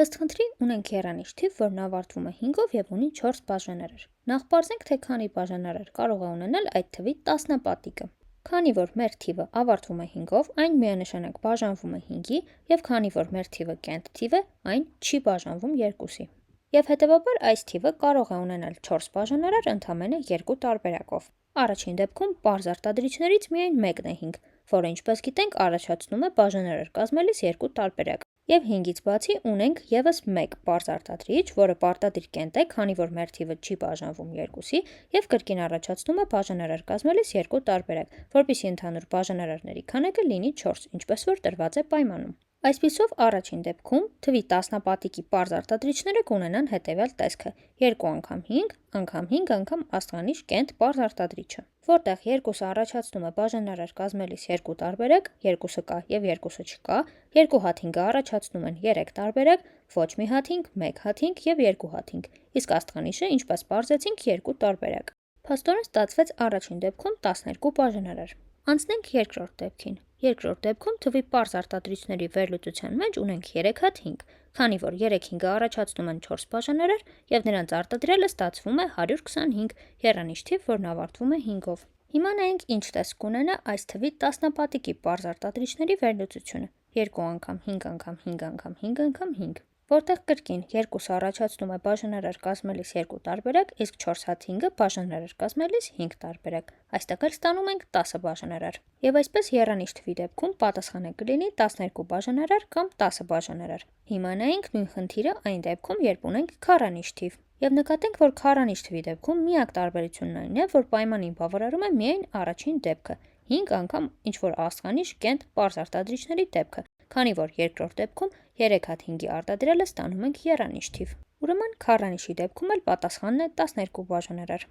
Ըստ խնդրի ունենք եռանիշ թիվ, որն ավարտվում է 5-ով և ունի 4 բաժանարար։ Նախ պարզենք, թե քանի բաժանարար կարող է ունենալ այդ թվի տասնապատիկը։ Քանի որ մեր թիվը ավարտվում է 5-ով, այն միանշանակ բաժանվում է 5-ի, և քանի որ մեր թիվը կենտ թիվ է, այն չի բաժանվում 2-ի։ Եվ հետևաբար այս թիվը կարող է ունենալ 4 բաժանարար ընդամենը 2 տարբերակով։ Առաջին դեպքում պարզ արտադրիչներից միայն մեկն է 5, որը ինչպես գիտենք առաջացնում է բաժանարար կազմելիս 2 տարբերակ։ Եվ 5-ից բացի ունենք ևս մեկ պարզ արտադրիչ, որը պարտադիր կենտ է, քանի որ մեր թիվը չի բաժանվում 2-ի և կրկին առաջացնում է բաժանարար կազմելիս 2 տարբերակ, որպեսզի ընդհանուր բաժանարարների քանակը լինի 4, ինչպես որ տրված է պայմանում։ Այսպիսով առաջին դեպքում թվի տասնապատիկի պարզ արտադրիչները կունենան հետևյալ տեսքը. 2 անգամ 5 անգամ 5 անգամ աստղանիշ կենտ պարզ արտադրիչը, որտեղ 2-ը առաջացնում է բաժանարար կազմելիս 2 տարբերակ, 2-ը կա և 2-ը չկա, 2 հատ 5-ը առաջացնում են 3 տարբերակ, ոչ մի հատ 5, 1 հատ 5 և 2 հատ 5, իսկ աստղանիշը, ինչպես պարզեցինք, 2 տարբերակ։ Փաստորեն ստացվեց առաջին դեպքում 12 բաժանարար։ Անցնենք երկրորդ դեպքին։ Երկրորդ դեպքում թվի պարզ արտադրիչների վերլուծության մեջ ունենք 3 հատ 5, քանի որ 3 5-ը առաջացնում են 4 բաժանարար և նրանց արտադրելը ստացվում է 125 եռանիշ թիվ, որն ավարտվում է 5-ով։ Հիմա նայենք ինչ տեսք կունենա այս թվի տասնապատիկի պարզ արտադրիչների վերլուծությունը. 2 անգամ 5 անգամ 5 անգամ 5 անգամ 5, որտեղ կրկին 2-ը առաջացնում է բաժանարար կազմելիս 2 տարբերակ, իսկ 4 հատ 5-ը բաժանարար կազմելիս 5 տարբերակ։ Այստեղ էլ ստանում ենք 10 բաժանարար։ Եվ այսպես եռանիշ թվի դեպքում պատասխանը կլինի 12 բաժանարար կամ 10 բաժանարար։ Հիմա նայենք նույն խնդիրը այն դեպքում, երբ ունենք քառանիշ թիվ։ Եվ նկատենք, որ քառանիշ թվի դեպքում միակ տարբերությունն այն է, որ պայմանին բավարարում է միայն առաջին դեպքը՝ 5 անգամ ինչ-որ աստղանիշ կենտ պարզ արտադրիչների դեպքը, քանի որ երկրորդ դեպքում 3 հատ 5-ի արտադրելը ստանում ենք եռանիշ թիվ։ Ուրեմն քառանիշի դեպքում էլ պատասխանն է 12 բաժանարար։